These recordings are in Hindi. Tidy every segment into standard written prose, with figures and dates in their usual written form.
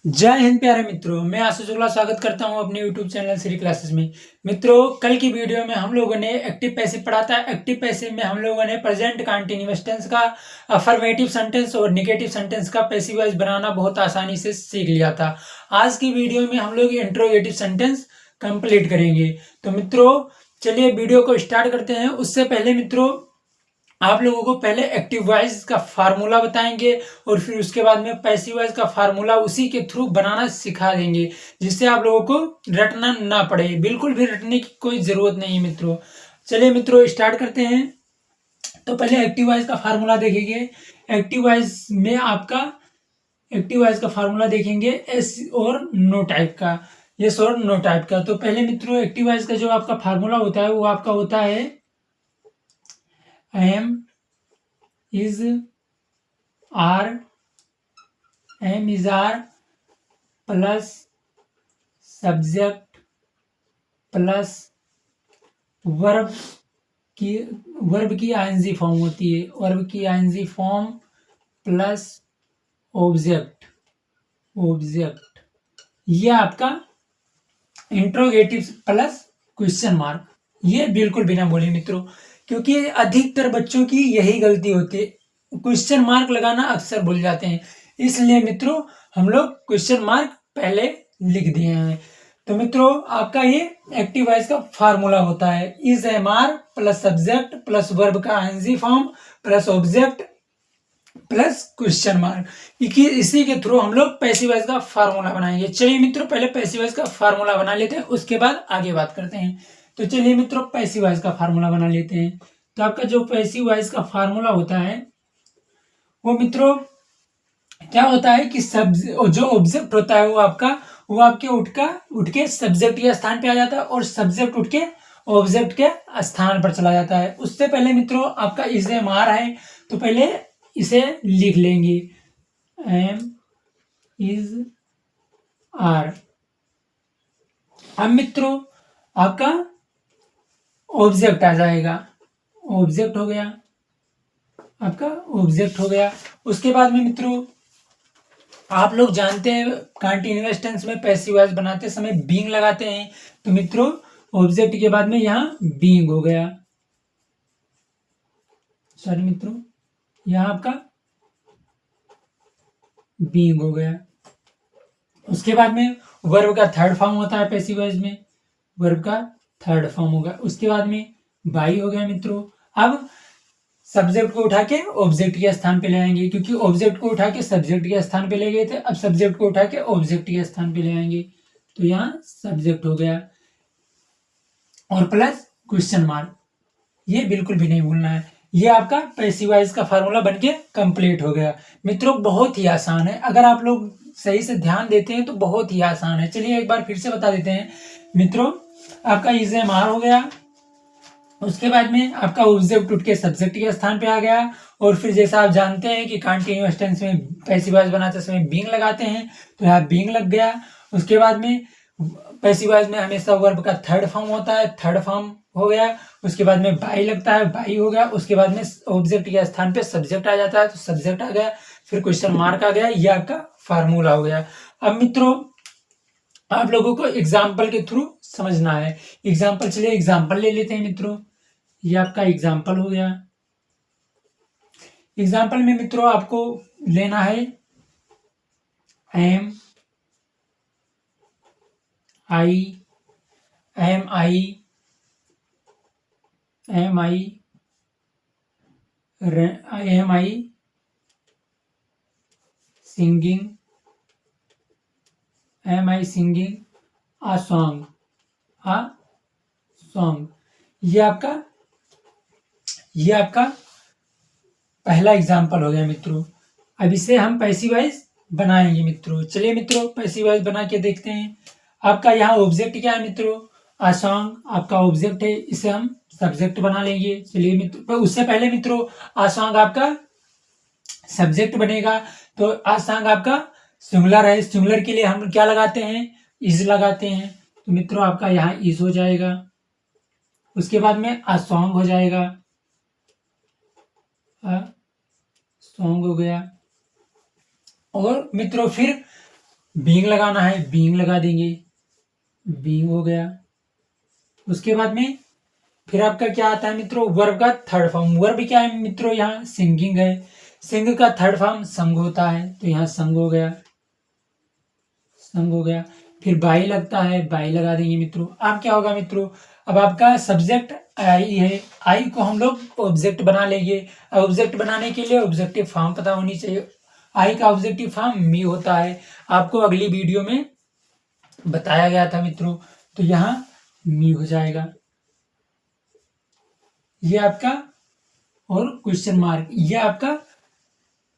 जय हिंद प्यारे मित्रों, मैं आशीष शुक्ला स्वागत करता हूं अपने यूट्यूब चैनल श्री क्लासेस में। मित्रों, कल की वीडियो में हम लोगों ने एक्टिव पैसिव पढ़ा था। एक्टिव पैसिव में हम लोगों ने प्रेजेंट कंटीन्यूअस टेंस का अफर्मेटिव सेंटेंस और नेगेटिव सेंटेंस का पैसिव वॉइस बनाना बहुत आसानी से सीख लिया था। आज की वीडियो में हम लोग इंट्रोगेटिव सेंटेंस कंप्लीट करेंगे। तो मित्रों, चलिए वीडियो को स्टार्ट करते हैं। उससे पहले मित्रों, आप लोगों को पहले एक्टिव वॉइस का फार्मूला बताएंगे और फिर उसके बाद में पैसिव वॉइस का फार्मूला उसी के थ्रू बनाना सिखा देंगे, जिससे आप लोगों को रटना ना पड़े। बिल्कुल भी रटने की कोई ज़रूरत नहीं है मित्रों। चलिए मित्रों, स्टार्ट करते हैं। तो पहले एक्टिव वॉइस का फार्मूला देखेंगे। एक्टिव वॉइस में आपका एक्टिव वॉइस का फार्मूला देखेंगे एस और नो टाइप का, यस और नो टाइप का। तो पहले मित्रों, एक्टिव वॉइस का जो आपका फार्मूला होता है वो आपका होता है am is R, M is R plus subject plus verb की आईएनजी फॉर्म होती है। वर्ब की आईएनजी फॉर्म प्लस ऑब्जेक्ट। ये आपका इंट्रोगेटिव प्लस क्वेश्चन मार्क। ये बिल्कुल बिना बोले मित्रों, क्योंकि अधिकतर बच्चों की यही गलती होती है, क्वेश्चन मार्क लगाना अक्सर भूल जाते हैं। इसलिए मित्रों, हम लोग क्वेश्चन मार्क पहले लिख दिए हैं। तो मित्रों, आपका ये एक्टिव वॉइस का फार्मूला होता है is am are plus subject plus verb का ING form plus object plus question mark. इसी के थ्रू हम लोग पैसिव वॉइस का फार्मूला बनाएंगे। चलिए मित्रों, पहले पैसिव वॉइस का फार्मूला बना लेते हैं, उसके बाद आगे बात करते हैं। तो चलिए मित्रों, पैसिव वॉइस का फार्मूला बना लेते हैं। तो आपका जो पैसिव वॉइस का फार्मूला होता है वो मित्रों क्या होता है कि जो ऑब्जेक्ट होता है वो आपके उठ के सब्जेक्ट के स्थान पे आ जाता है और सब्जेक्ट उठ के ऑब्जेक्ट के स्थान पर चला जाता है। उससे पहले मित्रों, आपका इज एम आर है, तो पहले इसे लिख लेंगे एम इज आर। अब मित्रों, आपका ऑब्जेक्ट आ जाएगा, ऑब्जेक्ट हो गया, आपका ऑब्जेक्ट हो गया। उसके बाद में मित्रों, आप लोग जानते हैं कंटीन्यूअस टेंस में पैसिव वॉइस बनाते समय बीइंग लगाते हैं। तो मित्रों, ऑब्जेक्ट के बाद में यहाँ बीइंग हो गया, सॉरी मित्रों, यहाँ आपका बीइंग हो गया। उसके बाद में वर्ब का थर्ड फॉर्म होता है पैसिव वॉइस में, वर्ब का थर्ड फॉर्म होगा। उसके बाद में बाई हो गया मित्रों। अब सब्जेक्ट को उठा के ऑब्जेक्ट के स्थान पे ले आएंगे, क्योंकि ऑब्जेक्ट को उठा के सब्जेक्ट के स्थान पे ले गए थे, अब सब्जेक्ट को उठा के ऑब्जेक्ट के स्थान पे ले आएंगे। तो यहाँ सब्जेक्ट हो गया और प्लस क्वेश्चन मार्क। ये बिल्कुल भी नहीं भूलना है। ये आपका पैसिव वॉइस का फार्मूला बनके कंप्लीट हो गया। मित्रों, बहुत ही आसान है, अगर आप लोग सही से ध्यान देते हैं तो बहुत ही आसान है। चलिए एक बार फिर से बता देते हैं मित्रों। आपका इज एम आर हो गया, उसके बाद में आपका ऑब्जेक्ट उठ के सब्जेक्ट के स्थान पे आ गया, और फिर जैसा आप जानते हैं कि कंटीन्यूअस टेंस में पैसिव वॉइस बनाते समय बीइंग लगाते हैं, तो यहाँ बीइंग लग गया। उसके बाद में पैसिव वॉइस में हमेशा वर्ब का थर्ड फॉर्म होता है, थर्ड फॉर्म हो गया। उसके बाद में बाई लगता है, बाई हो गया। उसके बाद में ऑब्जेक्ट के स्थान पे सब्जेक्ट आ जाता है, तो सब्जेक्ट आ गया, फिर क्वेश्चन मार्क आ गया। ये आपका फार्मूला हो गया। अब मित्रों, आप लोगों को एग्जाम्पल के थ्रू समझना है। एग्जाम्पल, चलिए एग्जाम्पल ले लेते हैं मित्रों। ये आपका एग्जाम्पल हो गया। एग्जाम्पल में मित्रों आपको लेना है am I am I am I am I singing, am I singing a song, a song. ये आपका पहला एग्जाम्पल हो गया मित्रों। अब इसे हम पैसिव वॉइस बनाएंगे मित्रों। चलिए मित्रों, पैसिव वॉइस बना के देखते हैं। आपका यहाँ ऑब्जेक्ट क्या है मित्रों? आ सॉन्ग आपका ऑब्जेक्ट है, इसे हम सब्जेक्ट बना लेंगे। चलिए मित्रों, पर उससे पहले मित्रों, आ सॉन्ग आपका सब्जेक्ट बनेगा। तो आ सॉन्ग आपका सिंगुलर है, सिंगुलर के लिए हम क्या लगाते हैं? इज लगाते हैं। तो मित्रों, आपका यहाँ इज हो जाएगा। उसके बाद में आ सॉन्ग हो जाएगा, सॉन्ग हो गया। और मित्रों फिर बीइंग लगाना है, बीइंग लगा देंगे, बीइंग हो गया। उसके बाद में फिर आपका क्या आता है मित्रों, वर्ब का थर्ड फॉर्म। वर्ब क्या है मित्रों, यहाँ सिंगिंग है, सिंग का थर्ड फॉर्म संग होता है, तो यहाँ संग हो गया, संग हो गया। फिर बाई लगता है, बाई लगा देंगे मित्रों। अब क्या होगा मित्रों, अब आपका सब्जेक्ट आई है, आई को हम लोग ऑब्जेक्ट बना लेंगे। अब ऑब्जेक्ट बनाने के लिए ऑब्जेक्टिव फॉर्म पता होनी चाहिए। आई का ऑब्जेक्टिव फॉर्म मी होता है, आपको अगली वीडियो में बताया गया था मित्रों। तो यहाँ मी हो जाएगा, ये आपका, और क्वेश्चन मार्क, ये आपका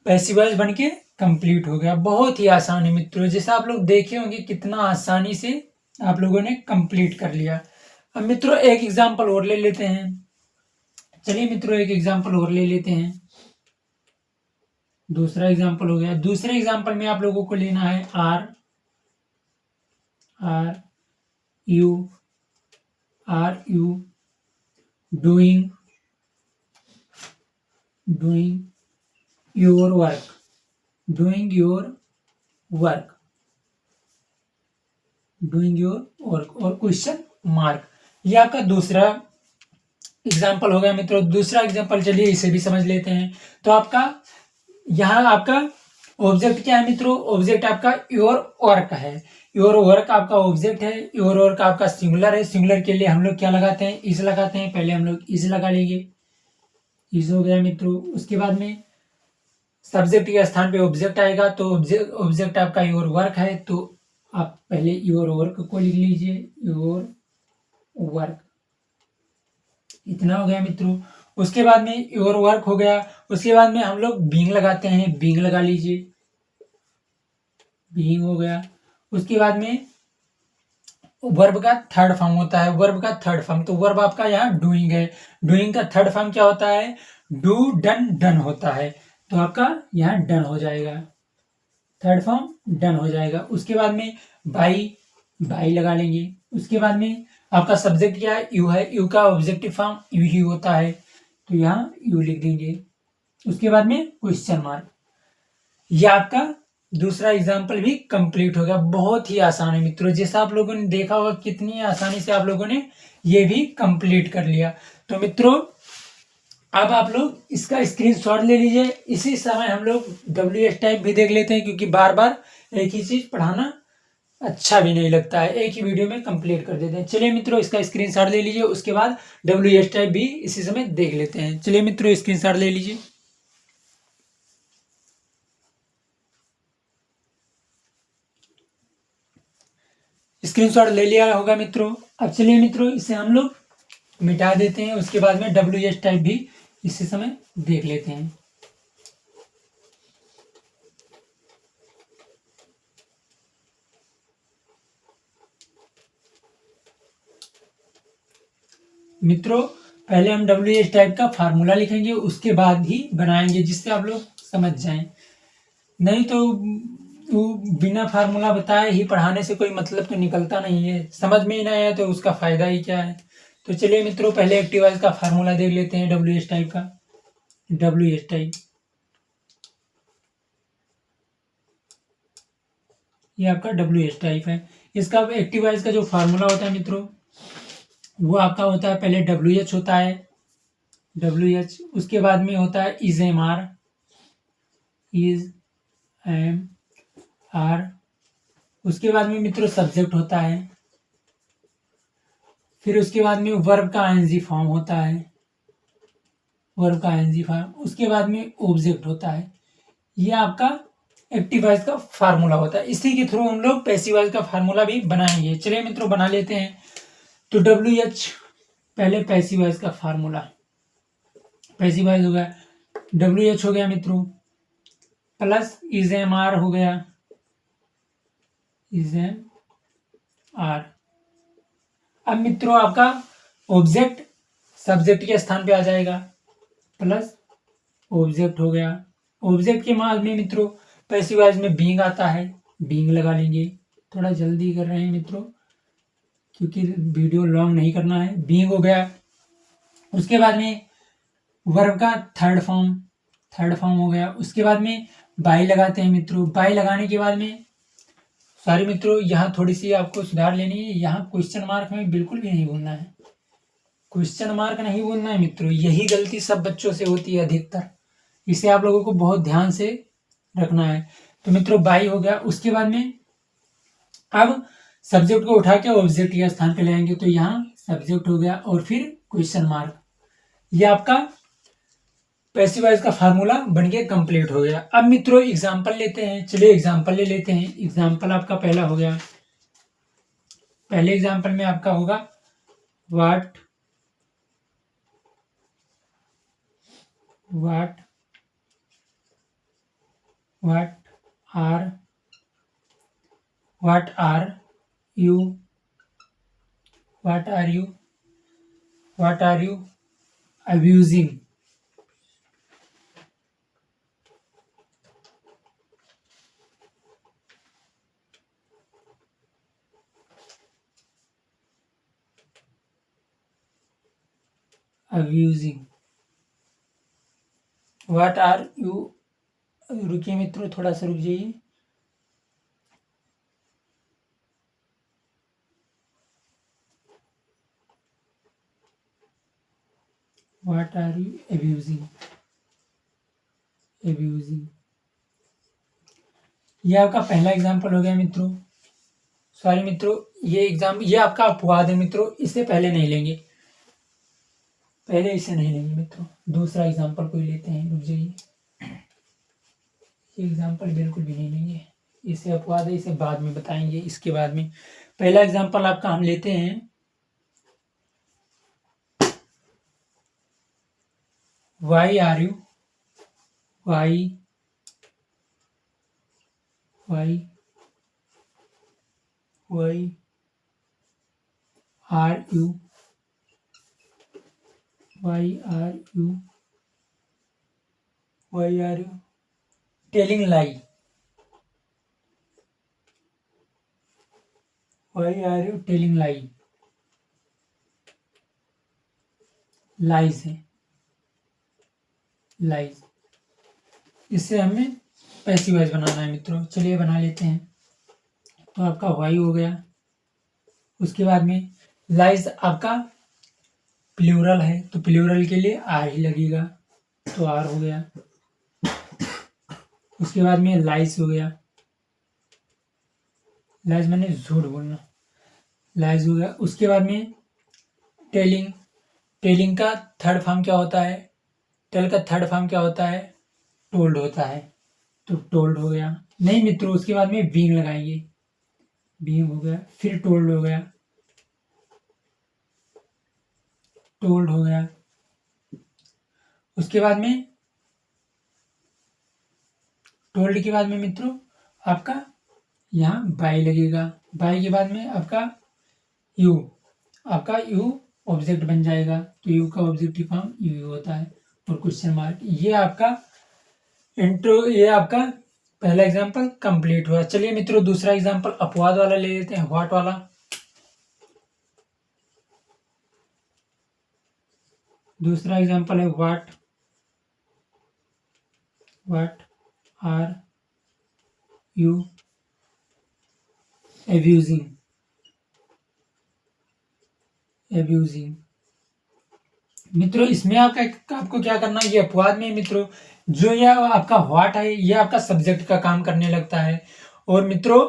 पैसिव वॉइस बन के कंप्लीट हो गया। बहुत ही आसान है मित्रों, जैसा आप लोग देखे होंगे कितना आसानी से आप लोगों ने कंप्लीट कर लिया। अब मित्रों एक एग्जांपल और ले लेते हैं। चलिए मित्रों एक एग्जांपल और ले लेते हैं। दूसरा एग्जांपल हो गया। दूसरे एग्जांपल में आप लोगों को लेना है are you doing your work, doing your work, doing your work और क्वेश्चन मार्क। ये आपका दूसरा एग्जाम्पल हो गया मित्रों। दूसरा एग्जाम्पल चलिए इसे भी समझ लेते हैं। तो आपका यहाँ आपका ऑब्जेक्ट क्या है मित्रों, ऑब्जेक्ट आपका योर वर्क है। योर वर्क आपका ऑब्जेक्ट है, योर वर्क आपका सिंगुलर है। सिंगुलर के लिए हम लोग क्या लगाते हैं, इज लगाते हैं। पहले हम लोग इज लगा लेंगे, इज हो गया मित्रों। उसके बाद में सब्जेक्ट के स्थान पे ऑब्जेक्ट आएगा, तो ऑब्जेक्ट आपका योर वर्क है, तो आप पहले योर वर्क को लिख लीजिए, योर वर्क। इतना हो गया मित्रों। उसके बाद में योर वर्क हो गया। उसके बाद में हम लोग बीइंग लगाते हैं, बीइंग लगा लीजिए, बीइंग हो गया। उसके बाद में वर्ब का थर्ड फॉर्म होता है, वर्ब का थर्ड फॉर्म, तो वर्ब आपका यहाँ डूइंग है। डूइंग का थर्ड फॉर्म क्या होता है, डू डन डन होता है, तो आपका यहाँ डन हो जाएगा, थर्ड फॉर्म डन हो जाएगा। उसके बाद में बाई, बाई लगा लेंगे। उसके बाद में आपका सब्जेक्ट क्या है, यू है, यू का ऑब्जेक्टिव फॉर्म यू ही होता है, तो यहाँ यू लिख देंगे। उसके बाद में क्वेश्चन मार्क। ये आपका दूसरा एग्जाम्पल भी कंप्लीट हो गया। बहुत ही आसान है मित्रों, जैसा आप लोगों ने देखा होगा कितनी आसानी से आप लोगों ने ये भी कंप्लीट कर लिया। तो मित्रों अब आप लोग इसका स्क्रीनशॉट ले लीजिए। इसी समय हम लोग WH टाइप भी देख लेते हैं, क्योंकि बार बार एक ही चीज पढ़ाना अच्छा भी नहीं लगता है, एक ही वीडियो में कंप्लीट कर देते हैं। चलिए मित्रों इसका स्क्रीनशॉट ले लीजिए, उसके बाद WH टाइप भी इसी समय देख लेते हैं। चलिए मित्रों स्क्रीनशॉट ले लीजिए। स्क्रीनशॉट ले लिया होगा मित्रों। अब चलिए मित्रों इसे हम लोग मिटा देते हैं, उसके बाद में WH टाइप भी इसी समय देख लेते हैं। मित्रों पहले हम WH टाइप का फार्मूला लिखेंगे, उसके बाद ही बनाएंगे, जिससे आप लोग समझ जाएं। नहीं तो वो बिना फार्मूला बताए ही पढ़ाने से कोई मतलब तो निकलता नहीं है, समझ में ही नहीं आया तो उसका फायदा ही क्या है। तो चलिए मित्रों पहले एक्टिवाइज का फार्मूला देख लेते हैं, WH टाइप का। WH टाइप ये आपका WH टाइप है। इसका एक्टिवाइज का जो फार्मूला होता है मित्रों, वो आपका होता है, पहले WH होता है, WH, उसके बाद में होता है is am are, is am are. उसके बाद में मित्रों सब्जेक्ट होता है, फिर उसके बाद में वर्ब का आईएनजी फॉर्म होता है, वर्ब का आईएनजी फॉर्म। उसके बाद में ऑब्जेक्ट होता है। ये आपका एक्टिव वॉइस का फार्मूला होता है। इसी के थ्रू हम लोग पैसिव वॉइस का फार्मूला भी बनाएंगे। चलिए मित्रों बना लेते हैं। तो WH पहले पैसिव वॉइस का फार्मूला, पैसिव वॉइस हो गया, WH हो गया मित्रों, प्लस इज एम आर हो गया, इज एम आर। अब मित्रों आपका ऑब्जेक्ट सब्जेक्ट के स्थान पे आ जाएगा, प्लस ऑब्जेक्ट हो गया। ऑब्जेक्ट के बाद में मित्रों पैसिव वॉइस में बीइंग आता है, बीइंग लगा लेंगे। थोड़ा जल्दी कर रहे हैं मित्रों, क्योंकि वीडियो लॉन्ग नहीं करना है। बीइंग हो गया। उसके बाद में वर्ब का थर्ड फॉर्म हो गया। उसके बाद में बाई लगाते हैं मित्रों। बाई लगाने के बाद में सॉरी मित्रों, यहाँ थोड़ी सी आपको सुधार लेनी है। यहाँ क्वेश्चन मार्क में बिल्कुल भी नहीं बोलना है, क्वेश्चन मार्क नहीं बोलना है मित्रों। यही गलती सब बच्चों से होती है अधिकतर, इसे आप लोगों को बहुत ध्यान से रखना है। तो मित्रों बाई हो गया। उसके बाद में अब सब्जेक्ट को उठा के ऑब्जेक्ट के स्थान पे ले आएंगे, तो यहाँ सब्जेक्ट हो गया और फिर क्वेश्चन मार्क। ये आपका पैसिव वॉइस का फार्मूला बन के कंप्लीट हो गया। अब मित्रों एग्जाम्पल लेते हैं, चलिए एग्जाम्पल ले लेते हैं। एग्जाम्पल आपका पहला हो गया, पहले एग्जाम्पल में आपका होगा what are you abusing? What are you, रुकिए मित्रों थोड़ा सा रुक जाइए। What are you abusing? ये आपका पहला एग्जाम्पल हो गया मित्रों। सॉरी मित्रों, ये आपका अपवाद है मित्रों, इससे पहले नहीं लेंगे, पहले इसे नहीं लेंगे मित्रों। दूसरा एग्जाम्पल कोई लेते हैं, रुक जाइए। ये एग्जाम्पल बिल्कुल भी नहीं लेंगे, इसे अपवाद है, इसे बाद में बताएंगे। इसके बाद में पहला एग्जाम्पल आपका हम लेते हैं, why are you telling lie? Why are you telling lie? Lies है, लाइज। इससे हमें पैसिव वॉइस बनाना है मित्रों, चलिए बना लेते हैं। तो आपका वाई हो गया। उसके बाद में लाइज आपका प्लूरल है, तो प्लूरल के लिए आर ही लगेगा, तो आर हो गया। उसके बाद में लाइज हो गया, लाइज मैंने झूठ बोलना, लाइज हो गया। उसके बाद में टेलिंग का थर्ड फॉर्म क्या होता है, टेल का थर्ड फॉर्म क्या होता है, टोल्ड होता है, तो टोल्ड हो गया। नहीं मित्रों, उसके बाद में बीइंग लगाएंगे, बीइंग हो गया, फिर टोल्ड हो गया, टोल्ड हो गया। उसके बाद में टोल्ड के बाद में मित्रों आपका यहाँ बाय लगेगा, बाय के बाद में आपका यू ऑब्जेक्ट बन जाएगा, तो यू का ऑब्जेक्टिव फॉर्म यू होता है, और क्वेश्चन मार्क। ये आपका पहला एग्जांपल कंप्लीट हुआ। चलिए मित्रों दूसरा एग्जांपल अपवाद वाला ले लेते हैं, व्हाट वाला। दूसरा एग्जांपल है व्हाट आर यू abusing? मित्रों इसमें आपको क्या करना है, ये अपवाद में मित्रों जो ये आपका व्हाट है, ये आपका सब्जेक्ट का काम करने लगता है, और मित्रों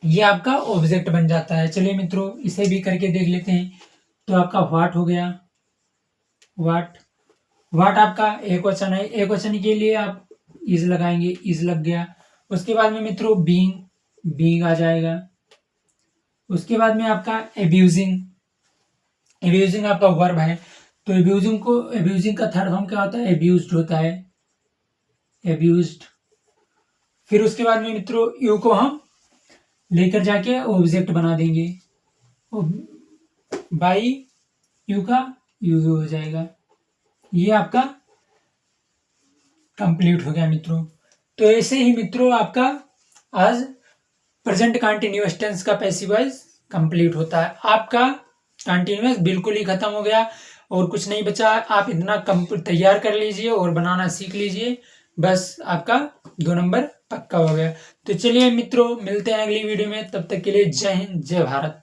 ये आपका ऑब्जेक्ट बन जाता है। चलिए मित्रों इसे भी करके देख लेते हैं। तो आपका व्हाट हो गया, व्हाट आपका एक वचन है, एक वचन के लिए आप इज लगाएंगे, इज लग गया। उसके बाद में मित्रों बीइंग आ जाएगा। उसके बाद में आपका एब्यूजिंग आपका वर्ब है, तो एब्यूजिंग का थर्ड फॉर्म क्या होता है, एब्यूज्ड होता है, एब्यूज्ड। फिर उसके बाद में मित्रों यू को हम लेकर जाके ऑब्जेक्ट बना देंगे, बाई यू का यूज हो जाएगा। ये आपका कंप्लीट हो गया मित्रों। तो ऐसे ही मित्रों आपका आज प्रेजेंट कंटीन्यूअस टेंस का पैसिव वॉइस कंप्लीट होता है। आपका कंटीन्यूअस बिल्कुल ही खत्म हो गया और कुछ नहीं बचा। आप इतना तैयार कर लीजिए और बनाना सीख लीजिए। बस आपका 2 नंबर पक्का हो गया। तो चलिए मित्रों, मिलते हैं अगली वीडियो में, तब तक के लिए जय हिंद, जय भारत।